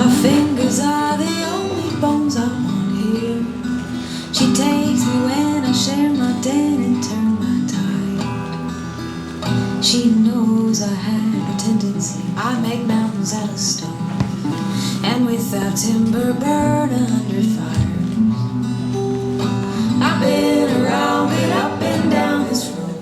My fingers are the only bones I want here. She takes me when I share my den and turn my tide. She knows I have a tendency. I make mountains out of stone, and without timber burn 100 fires. I've been around, been up and down this road.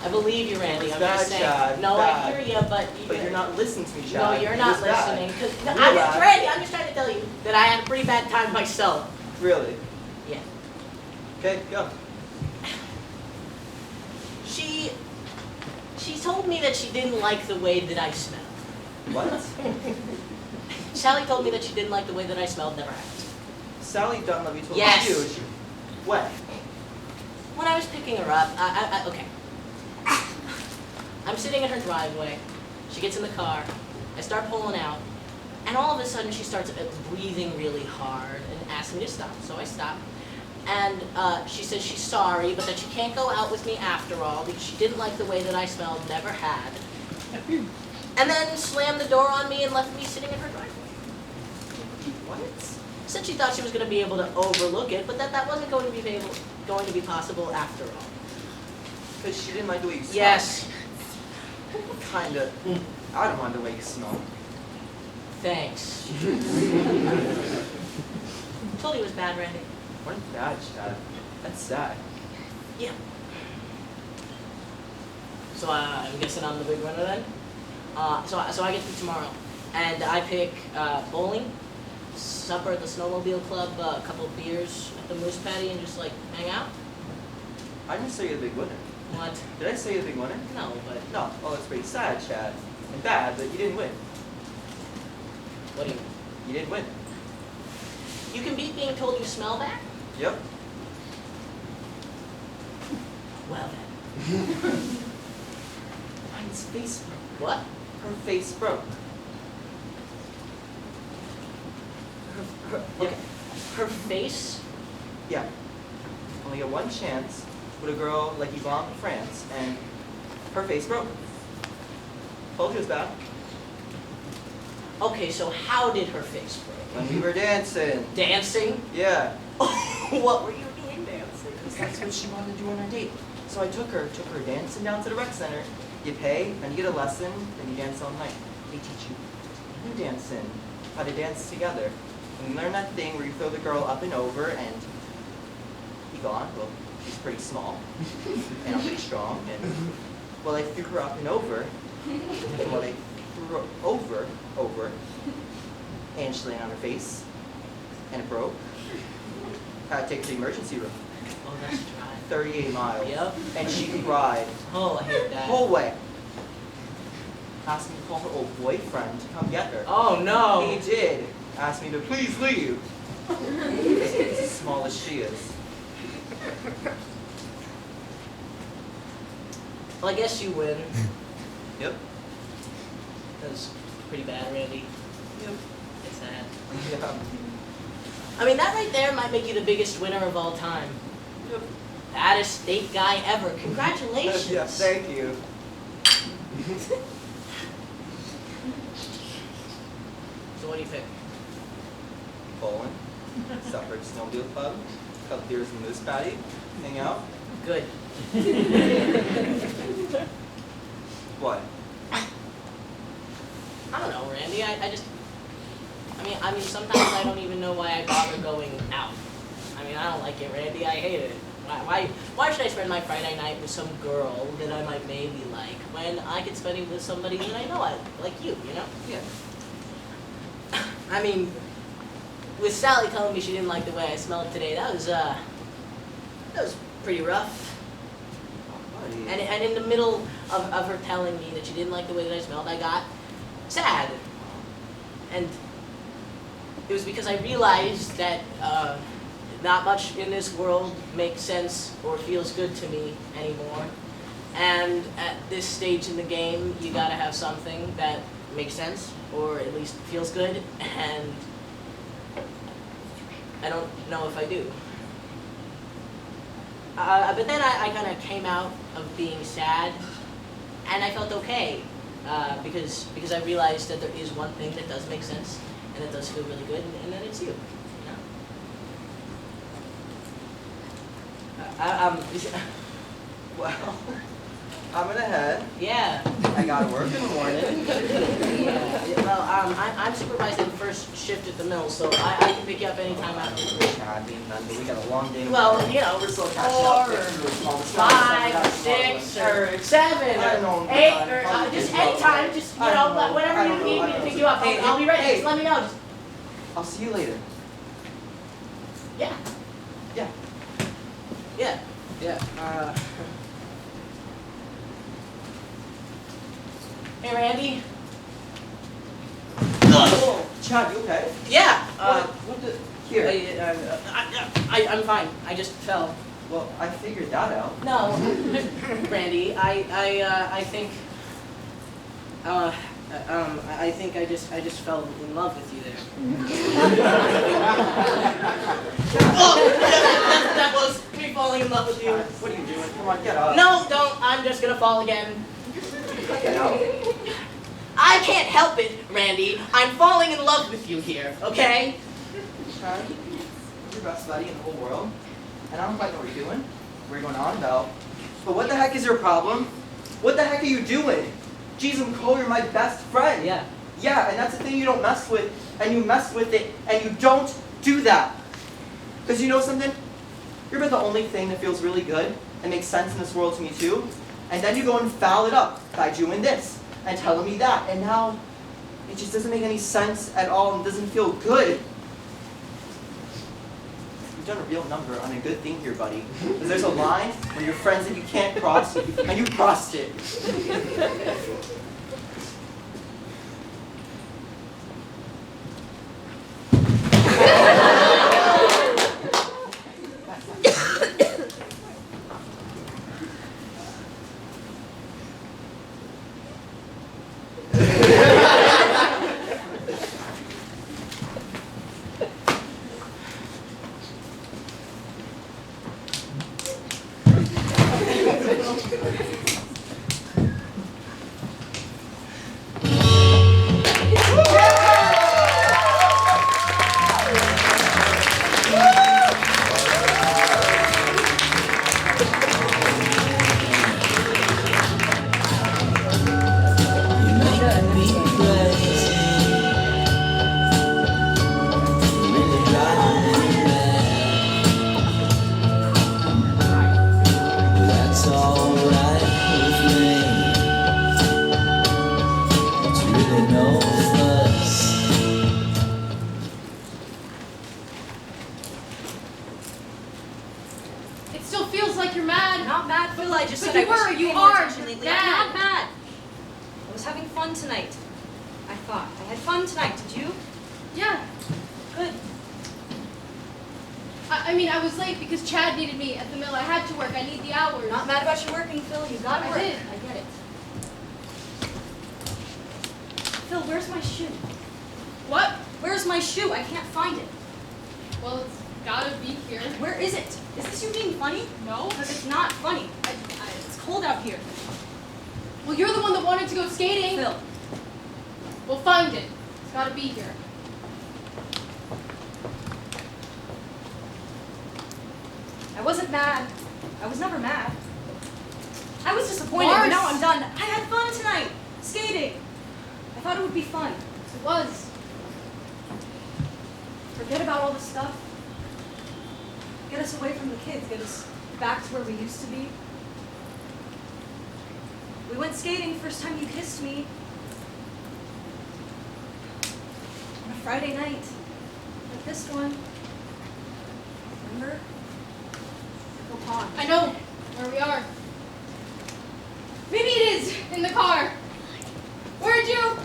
I believe you, Randy. I'm Bad, just saying. Chad, No, bad. I hear you, but You're not listening to me, Chad. No, you're It not was bad. listening. Cause Real bad. Randy, I'm just trying to tell you that I had a pretty bad time myself. Really? Yeah. Okay, go. She told me that she didn't like the way that I smelled. What? Sally told me that she didn't like the way that I smelled. Never happened. Sally Dunlevy told Yes. you. When? When I was picking her up, okay. I'm sitting in her driveway. She gets in the car. I start pulling out. And all of a sudden, she starts breathing really hard and asks me to stop. So I stop. And she says she's sorry, but that she can't go out with me after all because she didn't like the way that I smelled, never had. And then slammed the door on me and left me sitting in her driveway. What? Said she thought she was going to be able to overlook it, but that wasn't going to be possible after all. Because she didn't like the way you smelled. Yes. Kinda. I don't mind the way you smell. Thanks. Told you it was bad, Randy. What is bad, Chad? That's sad. Yeah. So I'm guessing I'm the big winner then? So I get to tomorrow. And I pick bowling, supper at the Snowmobile Club, a couple of beers at the Moose Patty, and just like hang out. I didn't say you're the big winner. What? Did I say you're the big winner? No, but No. Oh, that's pretty sad, Chad. And bad, but you didn't win. what do you mean? You didn't win. You can beat being told you smell bad? Yep. Well then. Mine's face broke. What? Her face broke. Okay. Her face? Yeah. Only got one chance with a girl like Yvonne from France, and her face broke. Told you it was bad. Okay, so how did her face break? When we were dancing. Dancing? Yeah. What were you doing dancing? Because that's what she wanted to do on her date. So I took her dancing down to the rec center. You pay, and you get a lesson, then you dance all night. They teach you new dancing, how to dance together. And you learn that thing where you throw the girl up and over, and Yvonne, well, she's pretty small, and I'm pretty strong, and well, I threw her up and over, and well, I threw her over, and she landed on her face, and it broke. Had to take her to the emergency room. Oh, that's dry. 38 miles. Yep. And she cried Oh, I hate the that. whole way. Asked me to call her old boyfriend to come get her. Oh no! He did. Asked me to please leave. He's as small as she is. Well, I guess you win. Yep. That was pretty bad, Randy. Yep. It's sad. Yeah. I mean, that right there might make you the biggest winner of all time. Yep. Baddest state guy ever. Congratulations. Yeah, thank you. So what do you pick? Bowling. Supper at Snowmobile Club. Couple beers in the Moose Patty. Hang out. Good. What? I don't know, Randy. I mean, sometimes I don't even know why I bother going out. I mean, I don't like it, Randy. I hate it. Why should I spend my Friday night with some girl that I might maybe like when I could spend it with somebody that I know I like you know? Yeah. I mean, with Sally telling me she didn't like the way I smelled today, that was pretty rough. Buddy. And in the middle of her telling me that she didn't like the way that I smelled, I got sad. And it was because I realized that not much in this world makes sense or feels good to me anymore. And at this stage in the game, you gotta have something that makes sense, or at least feels good, and I don't know if I do. But then I kind of came out of being sad, and I felt okay, because I realized that there is one thing that does make sense, and and it does feel really good, and then it's you. Well, I'm gonna head. Yeah. I gotta work in the morning. Yeah. Well, I'm supervising the first shift at the mill, so I can pick you up anytime after. God, being Monday, we got a long day. Well, you know, we're still catching up. 4 or getting through all the stuff, 5 or so we gotta 6 tomorrow. or 7 I don't know, or 8 God, or probably just just about anytime, right. just, I you don't know, know, whenever I you don't need know, me I to don't pick know. you up, Hey, I'll be ready. hey. Just let me know. Just, I'll see you later. yeah. Yeah. Yeah. Yeah. Hey, Randy. Oh, Chad, you okay? Yeah. What the? Here. I'm fine. I just fell. Well, I figured that out. No, Randy. I think. I think I just fell in love with you there. Oh, that was me falling in love with you. What are you doing? Come on, get up. No, don't. I'm just gonna fall again. Get out. I can't help it, Randy. I'm falling in love with you here, okay? Chad, you're your best buddy in the whole world, and I don't quite know what you're doing, what you're going on about. But what the heck is your problem? What the heck are you doing? Jeez, I'm Cole, you're my best friend. Yeah. Yeah, and that's the thing you don't mess with, and you mess with it, and you don't do that. Because you know something? You're about the only thing that feels really good and makes sense in this world to me too. And then you go and foul it up by doing this and telling me that. And now it just doesn't make any sense at all and doesn't feel good. You've done a real number on a good thing here, buddy. Because there's a line where you're friends that you can't cross, and you crossed it. It still feels like you're mad. Not mad, Phil. I just But said you I wish were, you'd you pay more are attention lately. mad. I'm not mad. I was having fun tonight. I thought. I had fun tonight. Did you? Yeah. Good. I mean, I was late because Chad needed me at the mill. I had to work. I need the hours. Not mad about you working, Phil. You gotta I work. did. I get it. Phil, where's my shoe? What? Where's my shoe? I can't find it. Well, it's gotta be here. Where is it? Is this you being funny? No. Because it's not funny. It's cold out here. Well, you're the one that wanted to go skating. Phil. We'll find it. It's gotta be here. I wasn't mad. I was never mad. I was disappointed, Mars. but now I'm done. I had fun tonight. Skating. I thought it would be fun. It was. Forget about all this stuff. Get us away from the kids. Get us back to where we used to be. We went skating first time you kissed me. On a Friday night. Like this one. Remember? Circle Pond. I know where we are. Maybe it is in the car. Where'd you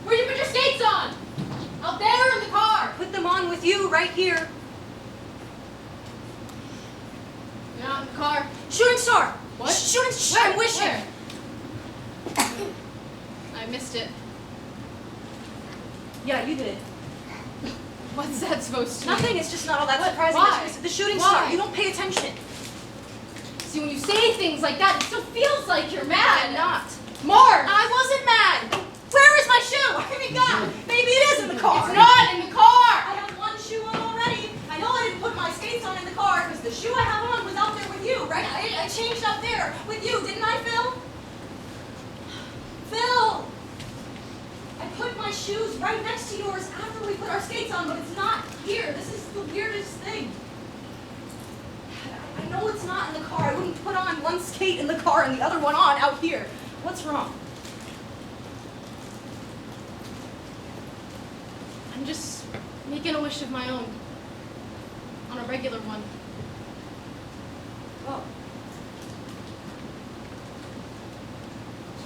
put your skates on? Out there in the car. Put them on with you right here. You're not in the car. Shooting star. What? Shooting star. I'm wishing. Where? I missed it. Yeah, you did. What's that supposed to mean? Nothing. It's just not all that What? surprising. Why? that you missed it. The shooting Why? star. You don't pay attention. See, when you say things like that, it still feels like you're mad. I'm not. Mars! I wasn't mad. Where is my shoe? I mean, God, maybe it is in the car. It's not in the car! I have one shoe on already. I know I didn't put my skates on in the car because the shoe I have on was out there with you, right? I changed up there with you, didn't I, Phil? Phil! I put my shoes right next to yours after we put our skates on, but it's not here. This is the weirdest thing. I know it's not in the car. I wouldn't put on one skate in the car and the other one on out here. What's wrong? I'm just making a wish of my own. On a regular one. Oh.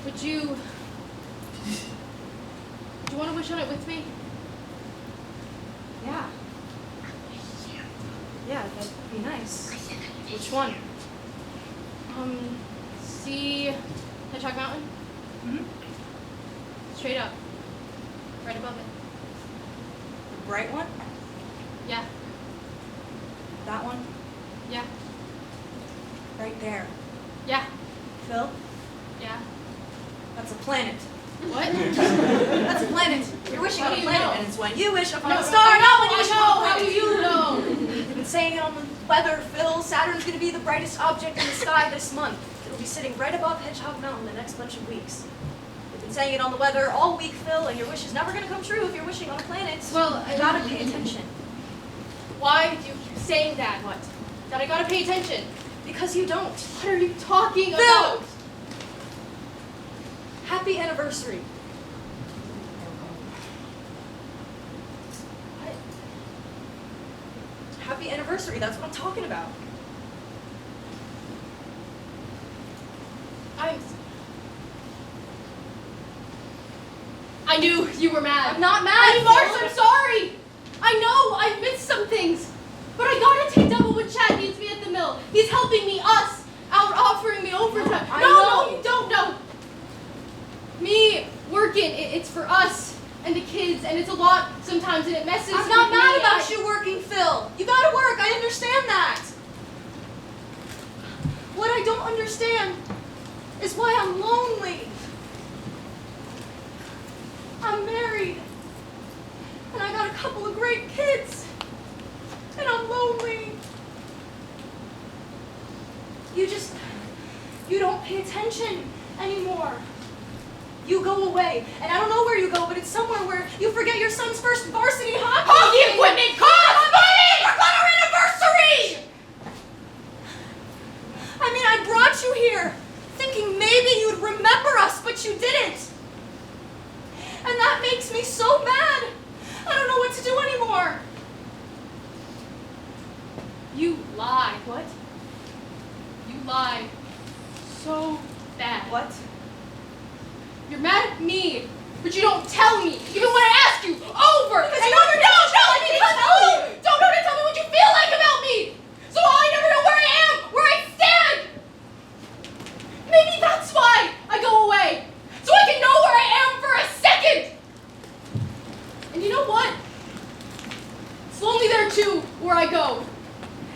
Would you want to wish on it with me? Yeah. Yeah, that'd be nice. Which one? See Hedgehog Mountain? Mm-hmm. Straight up. Right above it. The bright one? Yeah. That one? Yeah. Right there. Yeah. Phil? Yeah. That's a planet. What? That's a planet. You're wishing How on a do you planet, know? and it's when you wish upon No, a star, not when you I wish know. upon a How planet. do you know? They've been saying it on the weather, Phil. Saturn's going to be the brightest object in the sky this month. It'll be sitting right above Hedgehog Mountain the next bunch of weeks. They've been saying it on the weather all week, Phil, and your wish is never going to come true if you're wishing on a planet. Well, you gotta pay attention. Why do you keep saying that? What? That I gotta pay attention. Because you don't. What are you talking Phil! about? Happy anniversary. What? Happy anniversary, that's what I'm talking about. I knew you were mad. I'm not mad, I mean, Mars, Phil. I'm sorry. I know I've missed some things, but I gotta take double when Chad needs me at the mill. He's helping me, us, out offering me overtime. I No, know. you don't know. Me working, it's for us and the kids, and it's a lot sometimes, and it messes I'm not with mad me, about and you working, Phil. You gotta work, I understand that. What I don't understand is why I'm lonely. I'm married, and I got a couple of great kids, and I'm lonely. You don't pay attention anymore. You go away, and I don't know where you go, but it's somewhere where you forget your son's first varsity hockey game. equipment costs money! Forgot our anniversary! I mean, I brought you here thinking maybe you'd remember us, but you didn't. And that makes me so mad. I don't know what to do anymore. You lie. What? You lie so bad. What? You're mad at me, but you don't tell me, even when I ask you over Because and you over. never No, know. no, I didn't because tell you you. don't know to tell me what you feel like about me. So I never know where I am, where I stand. Maybe that's why I go away, so I can know where I am for a second. And you know what? It's lonely there too, where I go.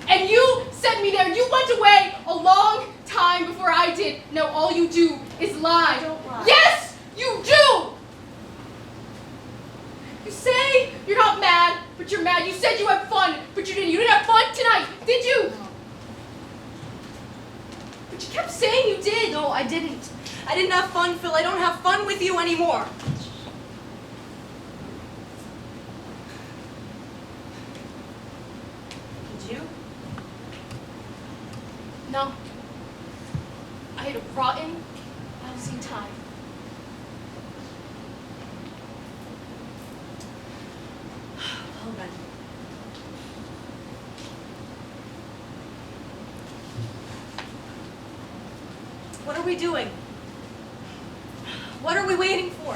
And you sent me there. You went away a long time before I did. Now all you do is lie. I don't lie. Yes, you do! You say you're not mad, but you're mad. You said you had fun, but you didn't. You didn't have fun tonight, did you? No. But you kept saying you did. No, I didn't. I didn't have fun, Phil. I don't have fun with you anymore. Did you? No. I had a rotten, lousy time. Well then. What are we doing? What are we waiting for?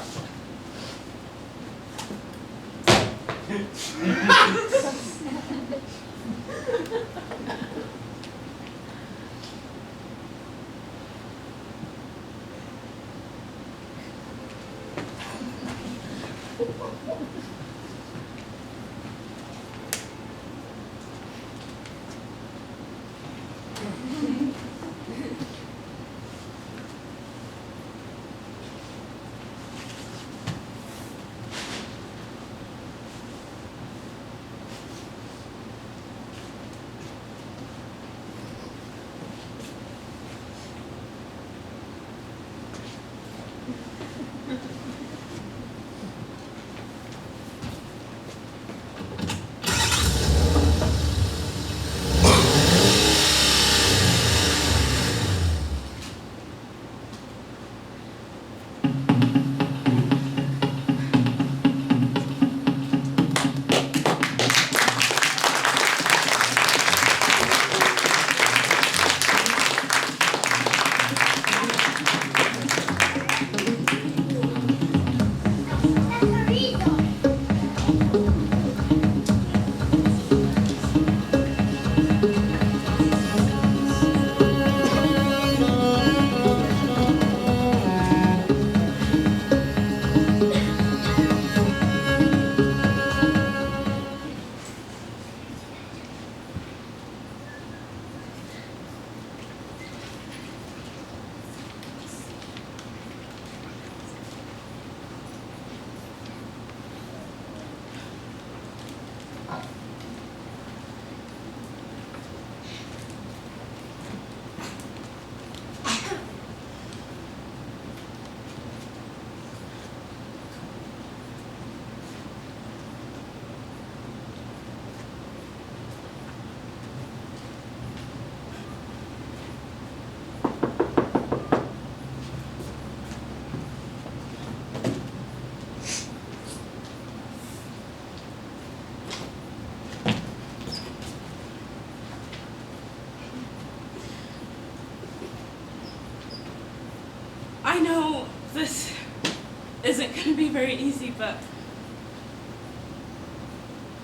very easy, but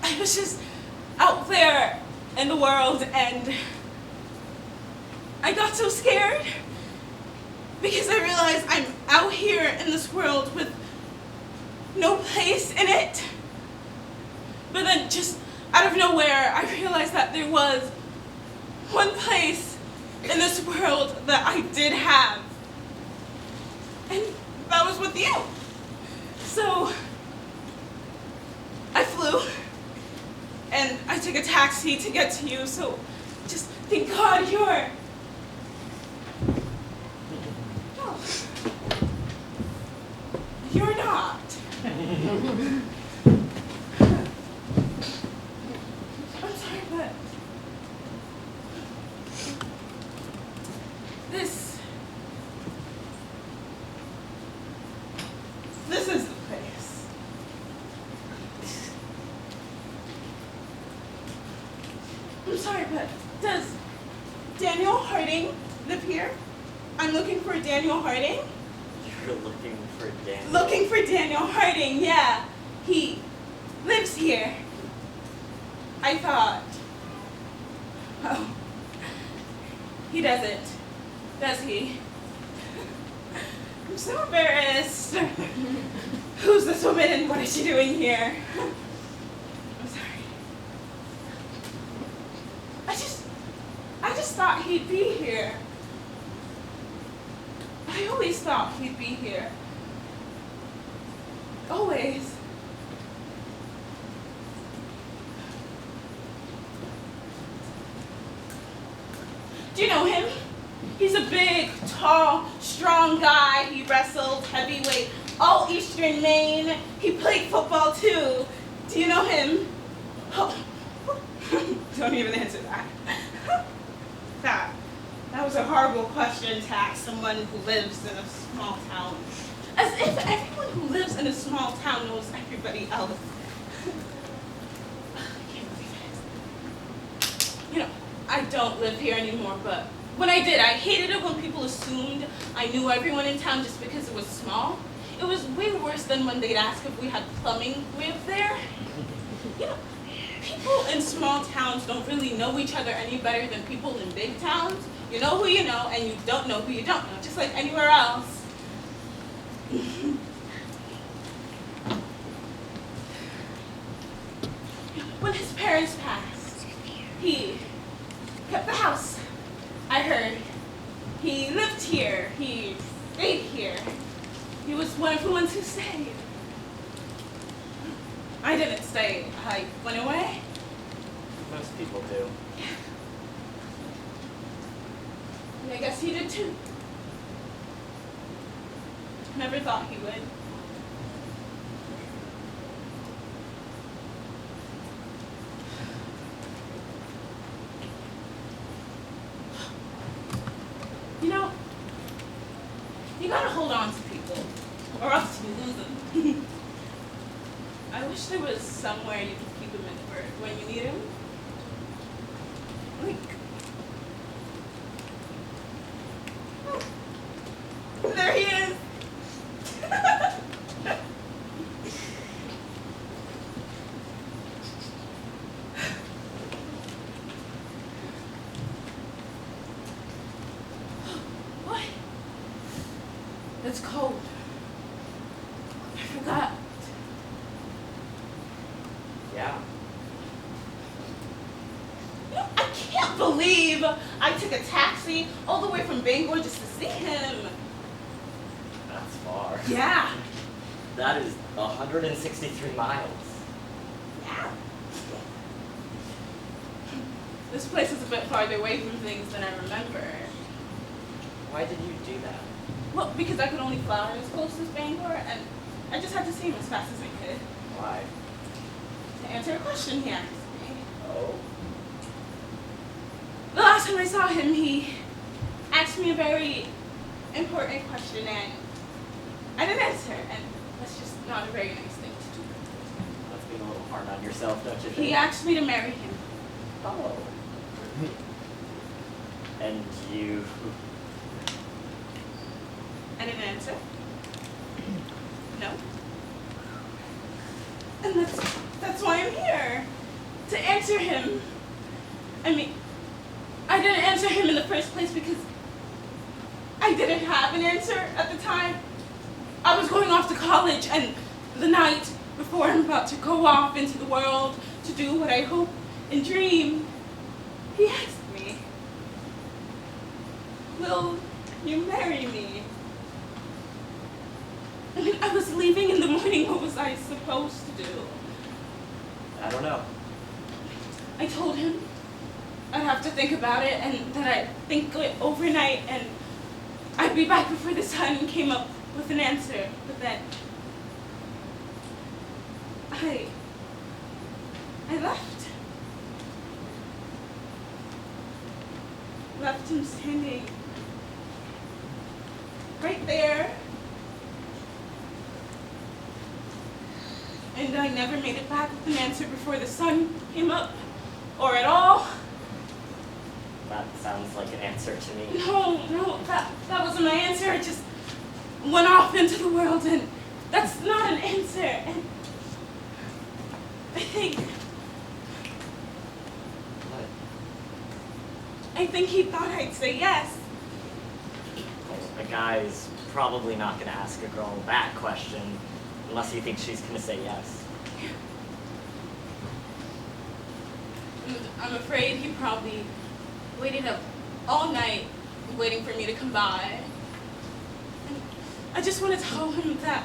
I was just out there in the world and I got so scared because I realized I'm out here in this world with no place in it. But then just out of nowhere, I realized that there was one place in this world that I did have. And that was with you. So I flew and I took a taxi to get to you. So just thank God you're... No. You're not. I'm sorry, but this is the place. I'm sorry, but does Daniel Harding live here? I'm looking for Daniel Harding. You're looking for Daniel? Looking for Daniel Harding, yeah. He lives here. I thought. Oh. He doesn't, does he? I'm so embarrassed. Who's this woman and what is she doing here? I'm sorry. I just thought he'd be here. I always thought he'd be here. Always. Do you know him? He's a big, tall, strong guy. He wrestled heavyweight all Eastern Maine. He played football too. Do you know him? Oh. Don't even answer that. That was a horrible question to ask someone who lives in a small town. As if everyone who lives in a small town knows everybody else. I can't believe it. You know, I don't live here anymore, but when I did, I hated it when people assumed I knew everyone in town just because it was small. It was way worse than when they'd ask if we had plumbing way up there. You know, people in small towns don't really know each other any better than people in big towns. You know who you know, and you don't know who you don't know, just like anywhere else. When his parents passed, he kept the house. I heard he lived here, he stayed here. He was one of the ones who stayed. I didn't stay, I went away. Most people do. And I guess he did too. Never thought he would. You know, you gotta hold on to people, or else you lose them. I wish there was somewhere you could keep him when you need him. Like, oh, there he is. What? It's cold. I forgot. Yeah. You know, I can't believe I took a taxi all the way from Bangor just to see him. That's far. Yeah. That is 163 miles. Yeah. This place is a bit farther away from things than I remember. Why did you do that? Well, because I could only fly as close as Bangor, and I just had to see him as fast as I could. Why? To answer a question he asked me. Oh. The last time I saw him, he asked me a very important question, and I didn't answer, and that's just not a very nice thing to do. That's being a little hard on yourself, don't you think? He asked me to marry him. Oh. And you... I didn't answer. No. to answer him. I mean, I didn't answer him in the first place because I didn't have an answer at the time. I was going off to college, and the night before I'm about to go off into the world to do what I hope and dream, he asked me, "Will you marry me?" I mean, I was leaving in the morning. What was I supposed to do? I don't know. I told him I'd have to think about it and that I'd think it overnight and I'd be back before the sun came up with an answer. But then I left. Left him standing right there. And I never made it back with an answer before the sun came up, or at all. That sounds like an answer to me. No, that wasn't my answer. I just went off into the world, and that's not an answer. And I think he thought I'd say yes. A guy's probably not going to ask a girl that question unless he thinks she's going to say yes. And I'm afraid he probably waited up all night waiting for me to come by. And I just want to tell him that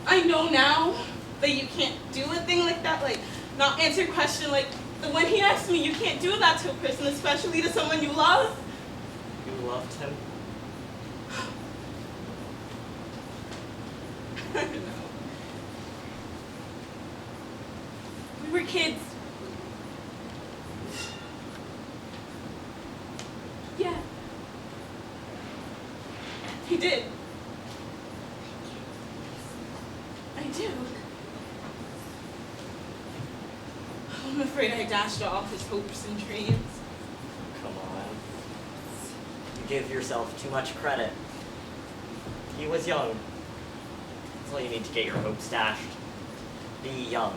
I know now that you can't do a thing like that, like not answer a question like the one he asked me. You can't do that to a person, especially to someone you love. You loved him? I don't know. We were kids. Yeah. He did. I do. I'm afraid I dashed all his hopes and dreams. Come on. You give yourself too much credit. He was young. That's all you need to get your hopes dashed. Be young.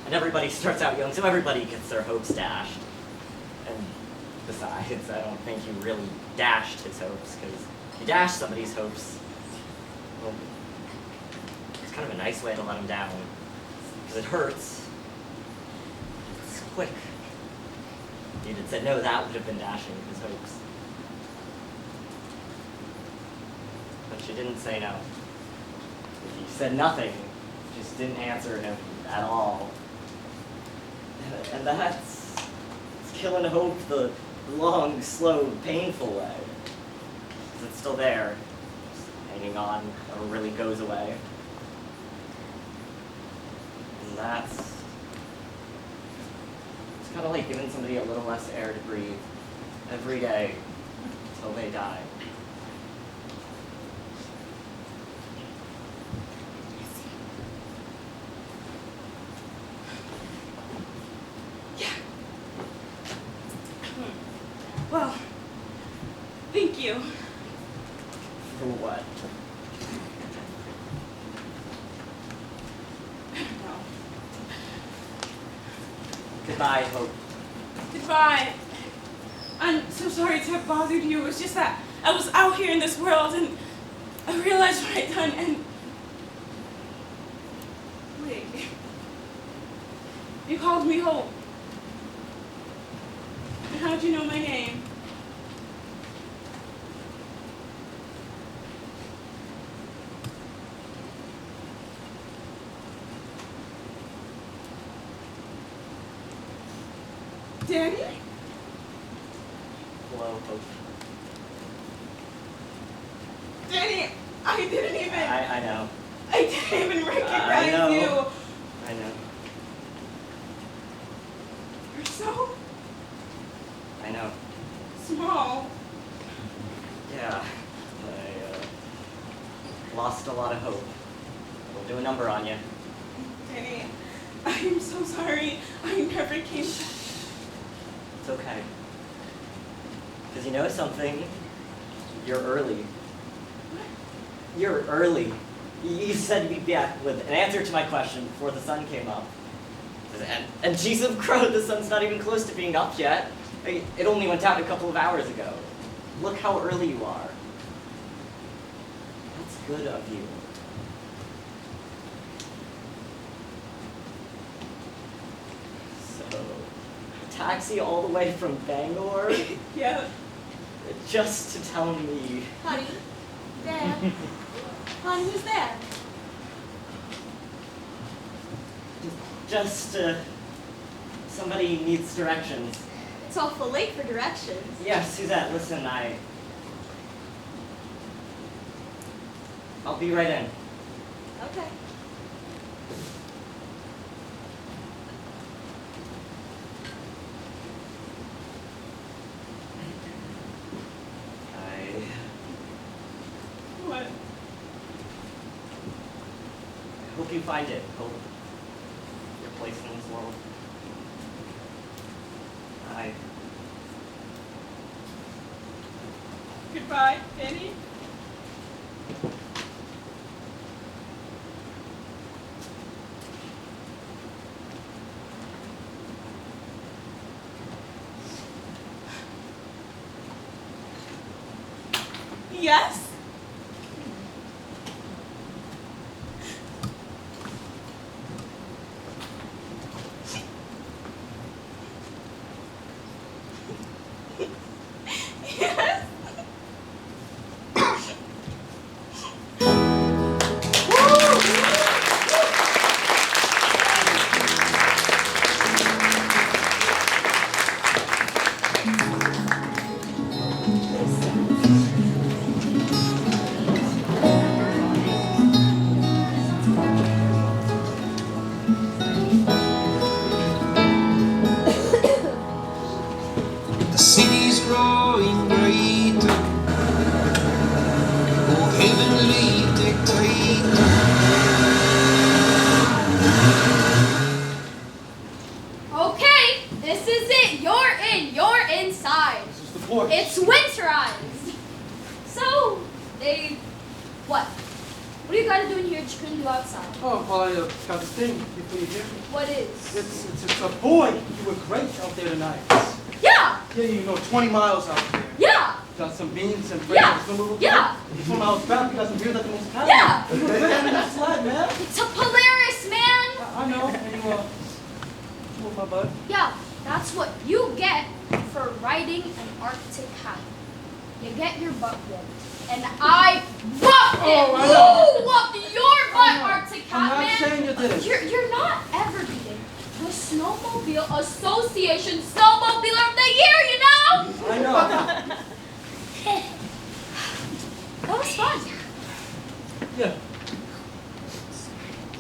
And everybody starts out young, so everybody gets their hopes dashed. And besides, I don't think you really dashed his hopes, because you dash somebody's hopes, well, it's kind of a nice way to let them down. Because it hurts. It's quick. If you'd have said no, that would have been dashing his hopes. But she didn't say no. If you said nothing, just didn't answer him at all. And that's it's killing hope the long, slow, painful way. 'Cause it's still there, just hanging on, never really goes away. And that's it's kind of like giving somebody a little less air to breathe every day until they die. Well, thank you. For what? I don't know. Goodbye, Hope. Goodbye. I'm so sorry to have bothered you. It was just that I was out here in this world and I realized what I'd done and... Wait. You called me Hope. And how'd you know my name? Danny? Hello, Hope. Danny, I didn't even... I know. I didn't even recognize I know. you. I know. You're so I know. small. Yeah. I lost a lot of hope. We'll do a number on you. Danny, I'm so sorry. I never came to... It's okay. Because you know something? You're early. You're early. You said you'd be back with an answer to my question before the sun came up. And geez of crow, the sun's not even close to being up yet. It only went down a couple of hours ago. Look how early you are. That's good of you. So, taxi all the way from Bangor Yeah. just to tell me. Honey, Dad. Honey, who's there? Just, somebody needs directions. It's awful late for directions. Yeah, Suzette, listen, I'll be right in. Okay. What? I hope you find it. Hope your place in this world. Goodbye, Penny. Yes? Yes? The city's growing greater. Oh, heavenly dictator. Okay, this is it. You're in. You're inside. This is the porch. It's winterized. So, what? What are you guys doing here that you couldn't do outside? Oh, well, I got this thing before you hear me. What is? It's a boy. You were great out there tonight. Yeah! Yeah, you know, 20 miles out there. Yeah! Got some beans and Yeah. bread. Yeah! 20 miles back, you got some beers at the most passive. Yeah. You were great on that sled, man. It's a Polaris, man! I know. And you were my bud. Yeah, that's what you get for riding an Arctic hat. You get your butt whooped. And I whooped it! Oh, I know. You whooped your butt, Arctic I'm hat, not man! saying you didn't. You're not ever beating the Snowmobile Association Snowmobiler of the Year, you know? I know. That was fun. Yeah.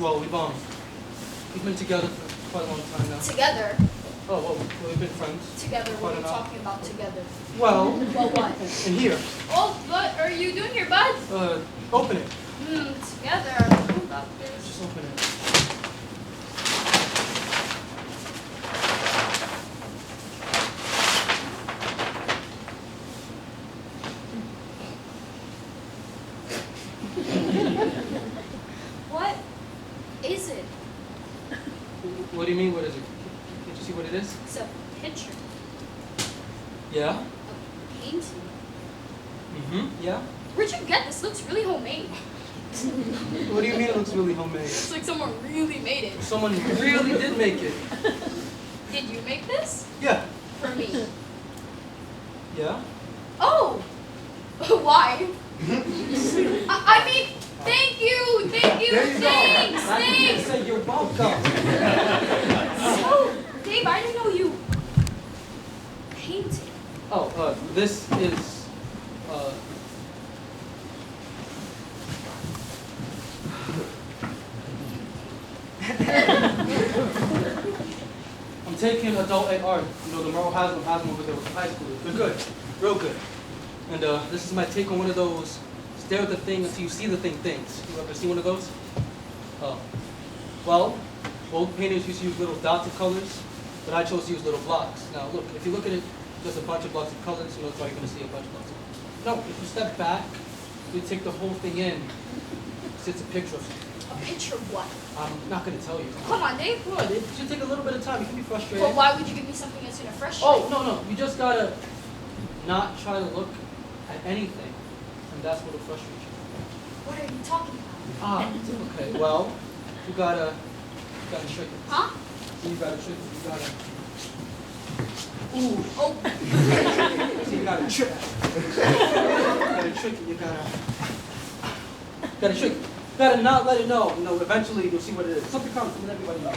Well, we've been together for quite a long time now. Together. Oh, well, we've been friends. Together, what are you Quite enough. talking about together? Well, Well, what? and here, Oh, what are you doing here, bud? open it. Together. I don't know about this. Just open it. What is it? What do you mean, what is it? Can't you see what it is? It's a picture. Yeah? A painting. Mm-hmm. Yeah? Where'd you get this? Looks really homemade. What do you mean it looks really homemade? It's like someone really made it. Someone really did make it. Did you make this? Yeah. For me. Yeah? Oh! Why? I mean, thank you, There you thanks, go. That's what you thanks. say. You're welcome. So, Dave, I didn't know you painted. Oh, this is, I'm taking adult ed art. You know, the Merle has them over there with the high schoolers. They're good. Real good. And this is my take on one of those stare at the thing until you see the thing things. You ever see one of those? Oh. Well, old painters used to use little dots of colors, but I chose to use little blocks. Now look, if you look at it, just a bunch of blocks of colors, you know, that's why you're going to see a bunch of blocks of colors. No, if you step back, you take the whole thing in, it's a picture of something. A pitch or what? I'm not gonna tell you. Come on, Dave. What? It should take a little bit of time. You can be frustrated. Well, why would you give me something that's gonna frustrate? Oh, no. You just gotta not try to look at anything. And that's what'll frustrate you. What are you talking about? Okay. Well, you gotta trick it. Huh? You gotta trick it. You gotta. Ooh. Oh. So you gotta trick. You gotta trick it. You gotta trick it. You gotta not let it know. You know, eventually you'll see what it is. Something comes, and everybody knows.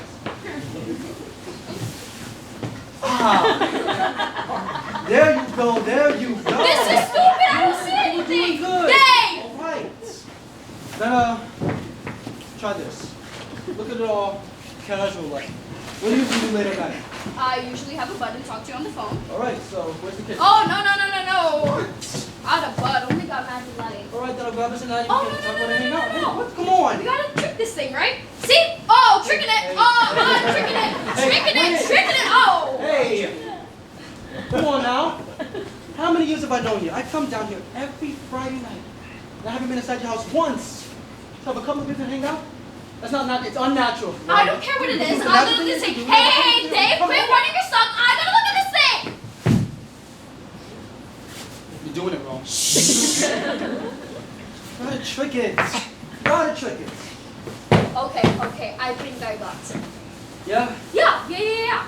There you go. There you go. This is stupid. I don't see You're doing anything. good. Dave. All right. Then try this. Look at it all casual like. What do you do later at night? I usually have a bud and talk to you on the phone. All right. So where's the kitchen? Oh, no. Out of bud. Only got mad light. All right. Then I'll grab us a night. Oh, We can talk about no. it now. What? Come on. We gotta trick this thing, right? See? Oh, tricking it. Hey, Oh, hey. I'm tricking it. Hey, Tricking wait. it. Oh. Hey. Come on now. How many years have I known you? I come down here every Friday night. And I haven't been inside your house once. So have a couple of people to hang out? That's not it's unnatural. I don't care what it is. It's I'm natural literally thing saying, to do. hey, Dave, Come quit on. running your stuff. I gotta look at this thing. You're doing it wrong. Gotta trick it. Gotta trick it. Okay. I think I got it. Yeah? Yeah.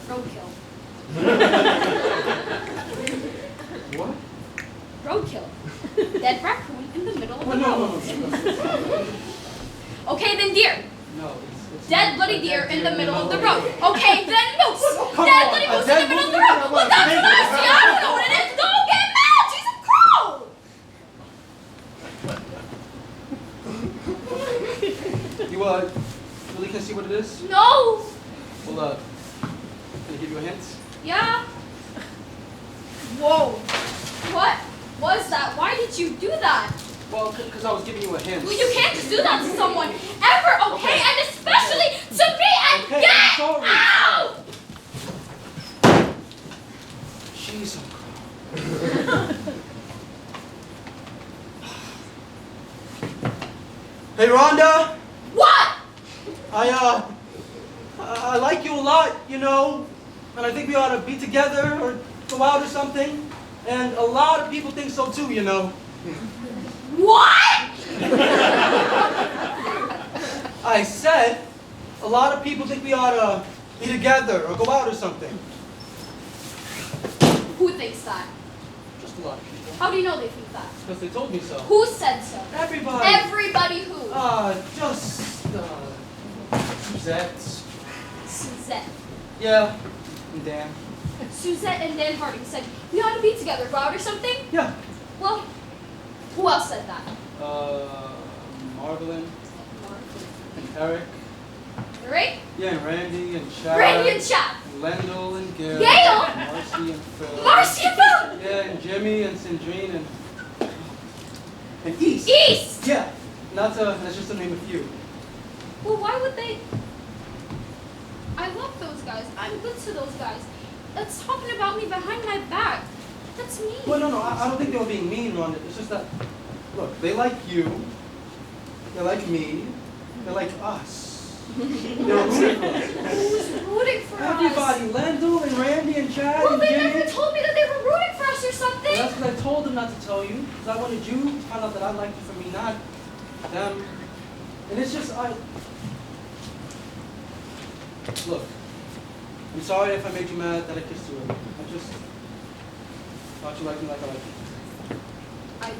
Roadkill. What? Roadkill. Dead raccoon in the middle of the No. road. Okay, then deer. No, it's Dead not bloody a deer dead in the deer middle of the middle road. Okay, then moose. Come Dead on, bloody a moose in dead the middle of the moose? road. Well, that's what I see. I don't know what it is. Don't get mad. She's a crow. You really can see what it is? No. Well, can I give you a hint? Yeah. Whoa. What was that? Why did you do that? Well, because I was giving you a hint. Well, you can't just do that to someone ever, okay? And especially to me and Okay, get I'm sorry. out! Jeez, I'm Hey, Rhonda. What? I like you a lot, you know, and I think we ought to be together or go out or something. And a lot of people think so too, you know. What? I said, a lot of people think we ought to be together or go out or something. Who thinks that? Just a lot of people. How do you know they think that? Because they told me so. Who said so? Everybody. Everybody who? Suzette. Suzette. Yeah. And Dan. Suzette and Dan Harding said we ought to be together, go out or something? Yeah. Well, who else said that? Marvelyn. And Eric. Right? Yeah, and Randy and Chad. Randy and Chad. And Lendl and Gail. Gail? And Marcy and Phil. Marcy and Phil! Yeah, and Jimmy and Sandrine and East. East! Yeah. That's just to name a few. Well, why would they? I love those guys. I'm good to those guys. That's talking about me behind my back. That's mean. Well, no, I don't think they were being mean on it. It's just that, look, they like you. They like me. They like us. They're rooting for us. Who's rooting for us? Everybody, Lendl and Randy and Chad Well, and they Jimmy. never told me that they were rooting for us or something. Well, that's because I told them not to tell you. Because I wanted you to find out that I liked you for me, not them. And it's just, look, I'm sorry if I made you mad that I kissed you. I just thought you liked me like I like you. I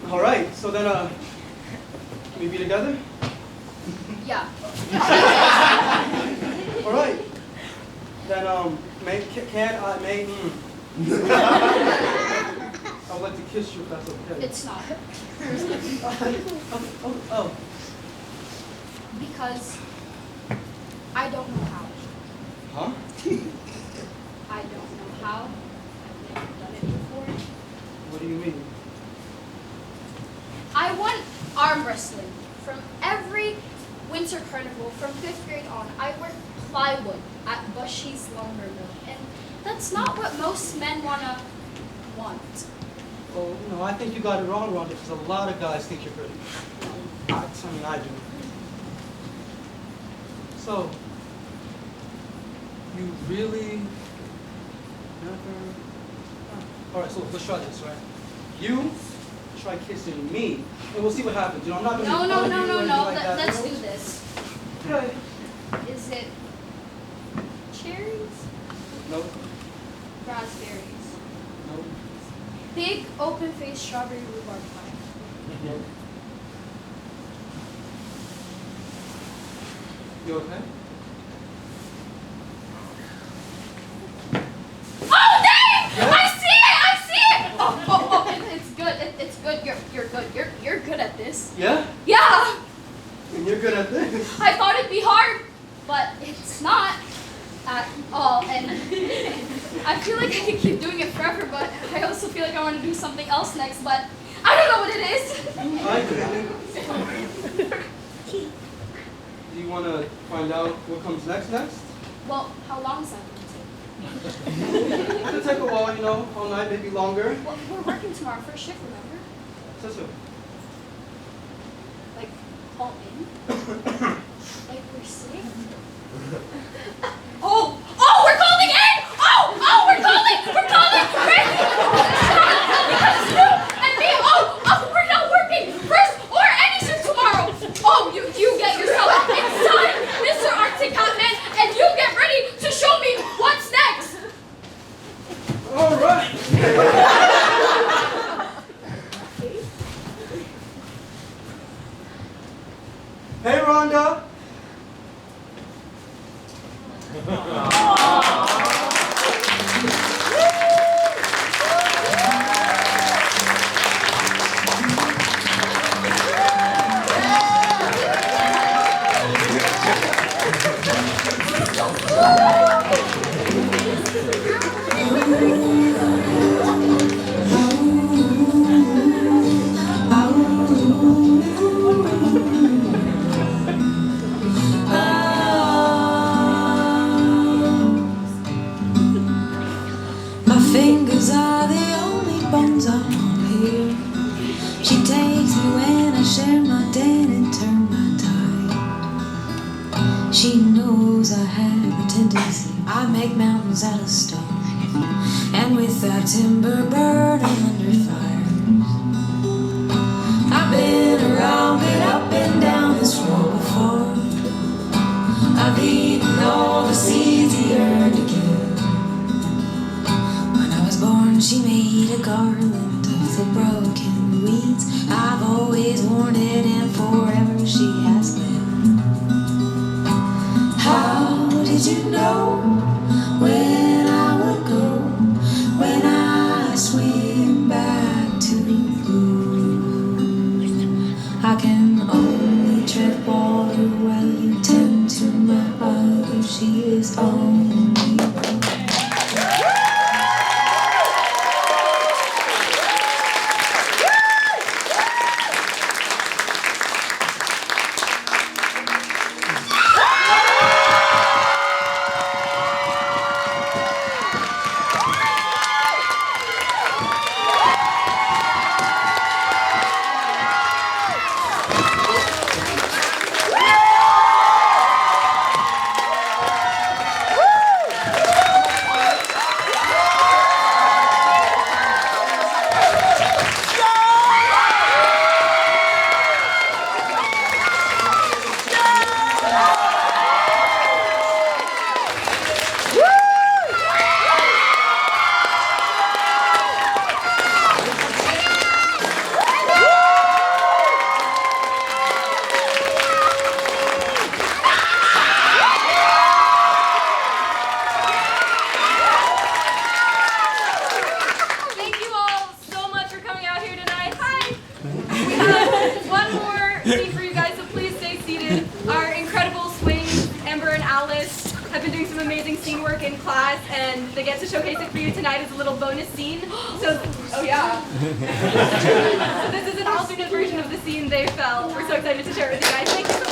do. All right, so then, can we be together? Yeah. All right. Then, I would like to kiss you if that's okay. It's not. Oh. Because I don't know how. Huh? I don't know how. I've never done it before. What do you mean? I won arm wrestling from every winter carnival from 5th grade on. I worked plywood at Bushy's lumber mill, and that's not what most men want. Oh, I think you got it wrong, Rhonda, because a lot of guys think you're pretty. I do. So, you really never... All right, so let's try this, right? You try kissing me, and we'll see what happens. I'm not going to... No. Like that, Let's do this. Okay. Is it cherries? No, Raspberries. no, Big open-faced strawberry rhubarb pie. no. You okay? Oh, dang! I see it! It's good. It's good. You're good. You're good at this. Yeah? Yeah! And you're good at this. I thought it'd be hard, but it's not at all. And I feel like I could keep doing it forever, but I also feel like I want to do something else next, but I don't know what it is. I do. Do you want to find out what comes next? Well, how long is that going to take? It'll take a while, all night, maybe longer. Well, we're working tomorrow first shift, remember? So. Like, all in? Like we're sick? Oh, we're calling in! We're calling! And me, we're not working first or any shift tomorrow. Oh, you get yourself inside, Mr. Arctic Catman, and you get ready to show me what's next. All right. Hey, Rhonda. My fingers are the only bones I want here. She takes me when I share my den and turn my tide. She knows I have a tendency. I make mountains out of stone, and without timber burning under fires. I've been around, been up and down this road before. I've eaten all the seeds the earth to give. Born, she made a garland of the broken weeds. I've always worn it, and forever she has been. How did you know when I would go, when I swim back to blue? I can only tread water while you tend to my mother. She is only one. I've been doing some amazing scene work in class, and they get to showcase it for you tonight as a little bonus scene. So, oh yeah. So this is an alternate version of the scene they felt. We're so excited to share it with you guys. Thank you so much.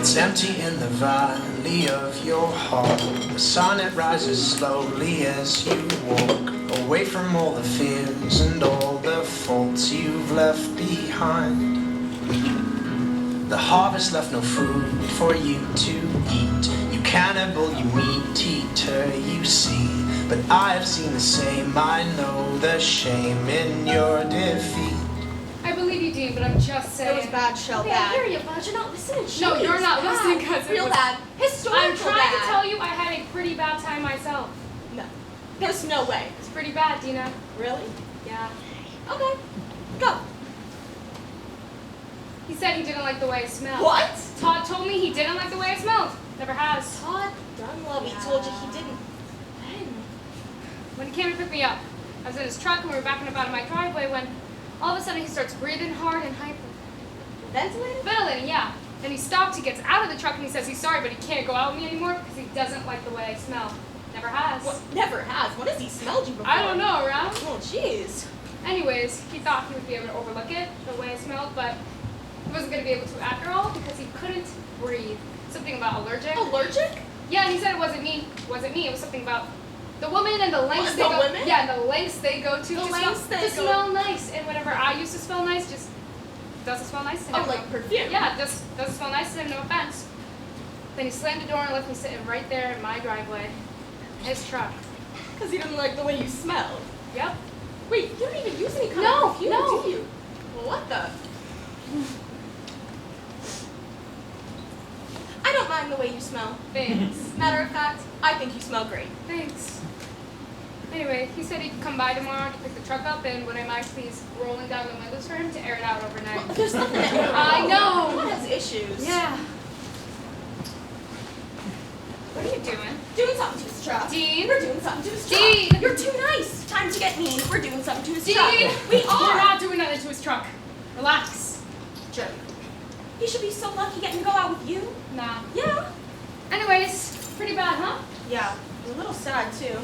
It's empty in the valley of your heart. The sun, it rises slowly as you walk away from all the fears and all the faults you've left behind. The harvest left no food for you to eat. You cannibal, you meat eater, you see. But I have seen the same, I know the shame in your defeat. I believe you, Dean, but I'm just saying. It was bad, Shell, Okay, bad. I hear you, bud. You're not listening. No, you're not listening because it Real was bad. Historical I'm trying bad. to tell you I had a pretty bad time myself. No. There's no way. It's pretty bad, Dina. Really? Yeah. Okay. Go. He said he didn't like the way it smelled. What? Todd told me he didn't like the way it smelled. Never has. Todd Dunlop, he told you he didn't. When he came to pick me up, I was in his truck and we were backing up out of my driveway when all of a sudden he starts breathing hard and hyper. Ventilated? Ventilating, yeah. Then he stops, he gets out of the truck and he says he's sorry, but he can't go out with me anymore because he doesn't like the way I smell. Never has. What? Never has. What has he smelled you before? I don't know, Ralph. Oh, jeez. Anyways, he thought he would be able to overlook it, the way it smelled, but he wasn't going to be able to after all because he couldn't breathe. Something about allergic. Allergic? Yeah, and he said it wasn't me. It wasn't me. It was something about the woman and the lengths they the go. women? Yeah, and the lengths they go to The to lengths smell, they to go- smell nice. And whenever I used to smell nice, just doesn't smell nice to him. Oh, like perfume? Yeah, just doesn't smell nice to him. No offense. Then he slammed the door and left me sitting right there in my driveway, in his truck. Because he didn't like the way you smelled. Yep. Wait, you don't even use any kind No, of perfume, no. do you? Well, what the? I don't mind the way you smell. Thanks. Matter of fact, I think you smell great. Thanks. Anyway, he said he'd come by tomorrow to pick the truck up, and would I mind please rolling down the windows for him to air it out overnight? Well, there's nothing that I know. One has issues. Yeah. What are you doing? Doing something to his truck. Dean? We're doing something to his truck. Dean! You're too nice. Time to get mean. We're doing something to his Dean! truck. We We're are. not doing nothing to his truck. Relax. Jerk. He should be so lucky getting to go out with you. Nah. Yeah. Anyways, pretty bad, huh? Yeah. A little sad, too.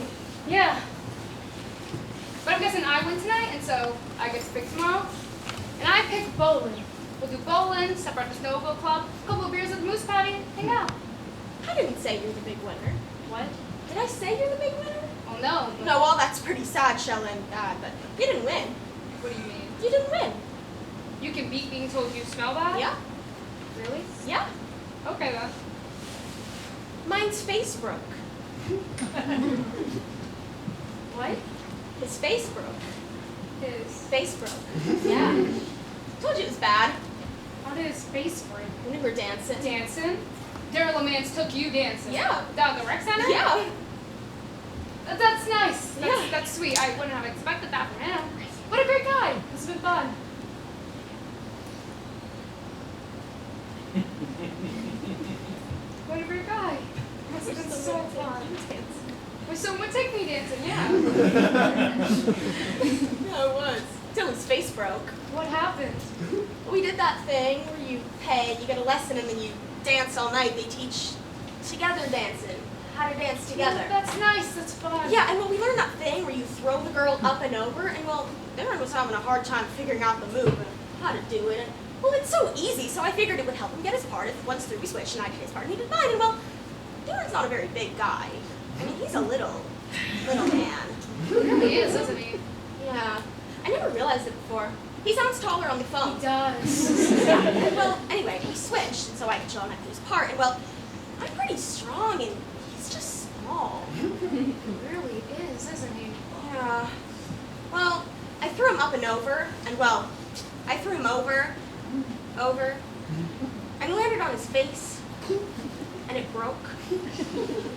Yeah. But I'm guessing I win tonight, and so I get to pick tomorrow. And I pick bowling. We'll do bowling, step out to the Snowmobile Club, a couple of beers at the Moose Patty, hang out. I didn't say you're the big winner. What? Did I say you're the big winner? Oh no. But No, well, that's pretty sad, Shell, and bad, but you didn't win. What do you mean? You didn't win. You can beat being told you smell bad? Yeah? Really? Yeah. Okay then. Mine's face broke. What? His face broke. His Face broke. Yeah. Told you it was bad. How did his face break? When we were dancing. Dancing? Daryl Lamance took you dancing. Yeah. Down at the rec center? Yeah. That's nice. That's, Yeah. that's sweet. I wouldn't have expected that from him. What a great guy. This has been fun. What a great guy. This has been so fun. Wait, so what take me dancing? Yeah. No, it was. Dylan's face broke. What happened? We did that thing where you pay, you get a lesson, and then you dance all night. They teach together dancing, how to dance together. That's nice. That's fun. Yeah, and well, we learned that thing where you throw the girl up and over, and well, Darren was having a hard time figuring out the move and how to do it. And well, it's so easy, so I figured it would help him get his part. If once through we switched, and I did his part, and he did mine. And well, Darren's not a very big guy. I mean, he's a little man. He really is, isn't he? Yeah, I never realized it before. He sounds taller on the phone. He does. Yeah. Well, anyway, we switched, and so I could show him how to do his part. And well, I'm pretty strong, and he's just small. He really is, isn't he? Yeah. Well, I threw him up and over, and well, I threw him over, and he landed on his face, and it broke.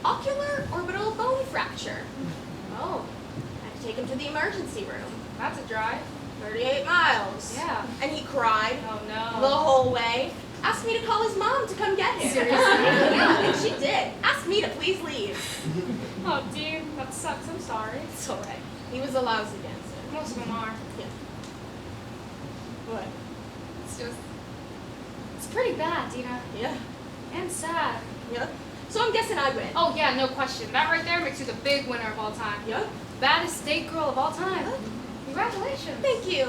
Ocular orbital bone fracture. Oh, I had to take him to the emergency room. that's a drive. 38 miles. Yeah. And he cried Oh the no. whole way. Asked me to call his mom to come get him. Seriously? Yeah, and she did. Asked me to please leave. Oh, dude, that sucks. I'm sorry. It's alright. He was a lousy dancer. Most of them are. Yeah. What? It's just, it's pretty bad, Dina, Yeah. and sad. Yeah. So I'm guessing I win. Oh yeah, no question. That right there makes you the big winner of all time. Yeah. Baddest date girl of all time. Yeah. Congratulations. Thank you.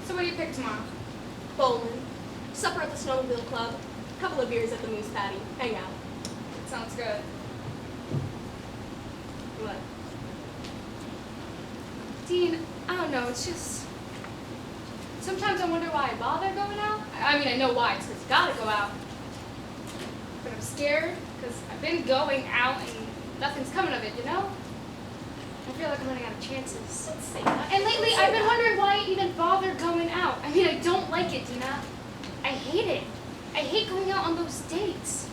So what do you pick tomorrow? bowling, supper at the Snowmobile Club, a couple of beers at the Moose Patty, hang out. Sounds good. What? Dean, I don't know, it's just... Sometimes I wonder why I bother going out. I mean, I know why, it's because you gotta go out. But I'm scared, because I've been going out and nothing's coming of it, you know? I feel like I'm running out of chances. Don't say that. And lately, I've been wondering why I even bother going out. I mean, I don't like it, Dina. I hate it. I hate going out on those dates.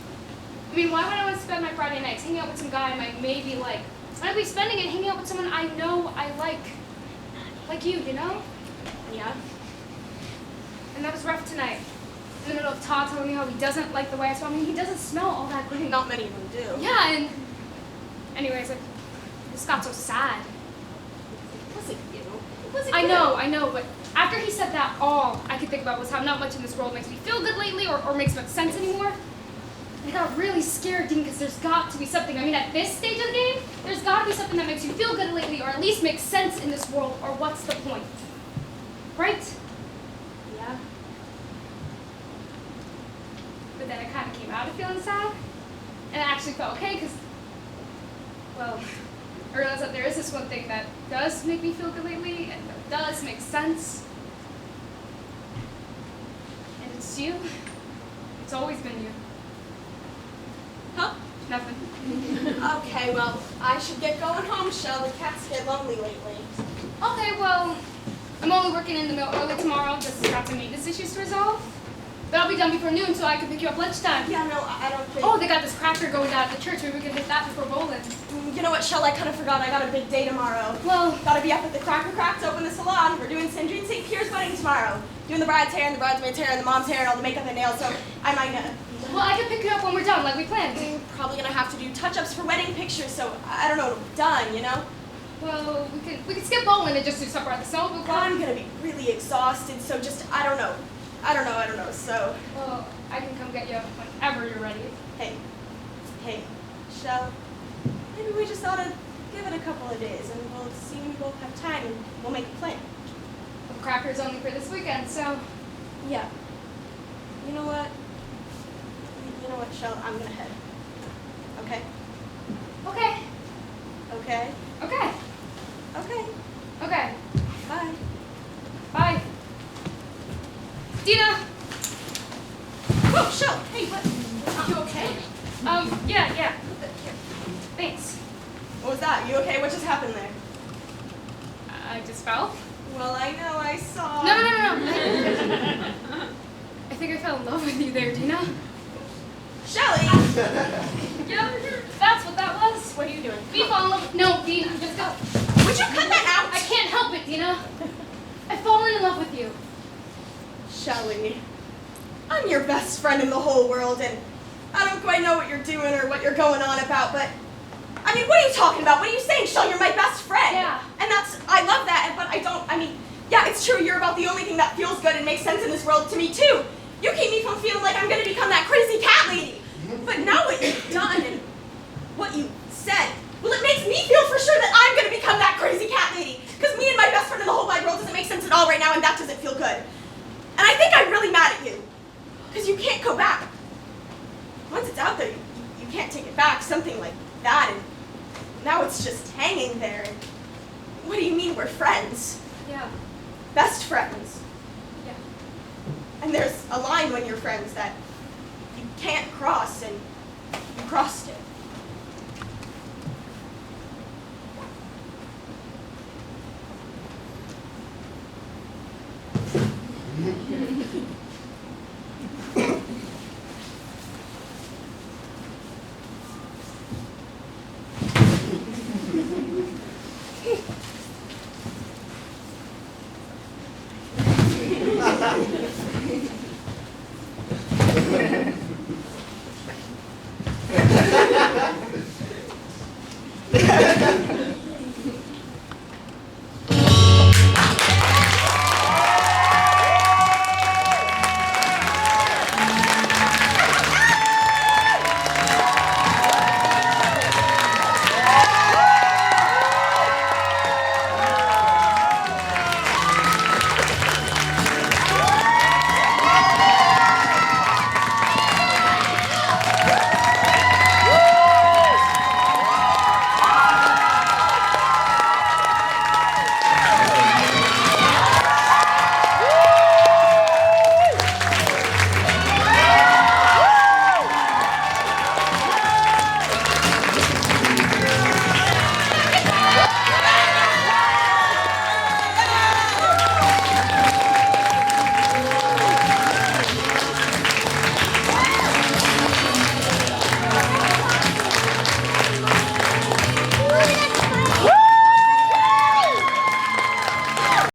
I mean, why would I want to spend my Friday nights hanging out with some guy I might maybe like? Why not be spending it hanging out with someone I know I like? Like you know? Yeah? And that was rough tonight. In the middle of Todd telling me how he doesn't like the way I smell. I mean, he doesn't smell all that great. Not many of them do. Yeah, and... Anyways, I just got so sad. It wasn't you. It wasn't I you. know, but after he said that, all I could think about was how not much in this world makes me feel good lately or makes much sense anymore. I got really scared, Dean, because there's got to be something. I mean, at this stage of the game, there's got to be something that makes you feel good lately or at least makes sense in this world, or what's the point? Right? Yeah? But then I kind of came out of feeling sad, and I actually felt okay because, well, I realized that there is this one thing that does make me feel good lately, and that does make sense. And it's you. It's always been you. Huh? Nothing. Okay, well, I should get going home, Shell. The cats get lonely lately. Okay, well, I'm only working in the mill early tomorrow, just got some maintenance issues to resolve. But I'll be done before noon, so I can pick you up lunchtime. Yeah, no, I don't think... Oh, they got this cracker going down at the church. Maybe we can hit that before bowling. You know what, Shell? I kind of forgot. I got a big day tomorrow. Well, Gotta be up at the Cracker Crack to open the salon. We're doing Sindri and St. Pierre's wedding tomorrow. Doing the bride's hair and the bridesmaid's hair and the mom's hair and all the makeup and nails, so I might well, I can pick you up when we're done, like we planned. I'm probably gonna have to do touch-ups for wedding pictures, so I don't know, done, you know? Well, we could skip bowling and just do supper at the Snowmobile Club. I'm gonna be really exhausted, so just, I don't know, so... Well, I can come get you whenever you're ready. Hey, Shell, maybe we just ought to give it a couple of days and we'll see when we both have time and we'll make a plan. The cracker's only for this weekend, so... Yeah. You know what? Shell, I'm gonna head. Okay? Okay. Okay? Okay. Okay. Okay. Bye. Bye. Dina! Whoa, Shell! Hey, what? You okay? Yeah. Here. Thanks. What was that? You okay? What just happened there? I just fell. Well, I know, I saw... No. I think I fell in love with you there, Dina. Shelly! Yeah, that's what that was. What are you doing? We fall in love with... No, Dina, just go. Would you cut that out? I can't help it, Dina. I've fallen in love with you. Shelly, I'm your best friend in the whole world, and I don't quite know what you're doing or what you're going on about, but... I mean, what are you talking about? What are you saying, Shell? You're my best friend. Yeah. And I love that, but yeah, it's true, you're about the only thing that feels good and makes sense in this world to me, too. You keep me from feeling like I'm gonna become that crazy cat lady. But now what you've done and what you said, well, it makes me feel for sure that I'm gonna become that crazy cat lady. Because me and my best friend in the whole wide world doesn't make sense at all right now, and that doesn't feel good. And I think I'm really mad at you. Because you can't go back. Once it's out there, you can't take it back, something like that, and now it's just hanging there. And what do you mean we're friends? Yeah. Best friends. Yeah. And there's a line when you're friends that you can't cross, and you crossed it.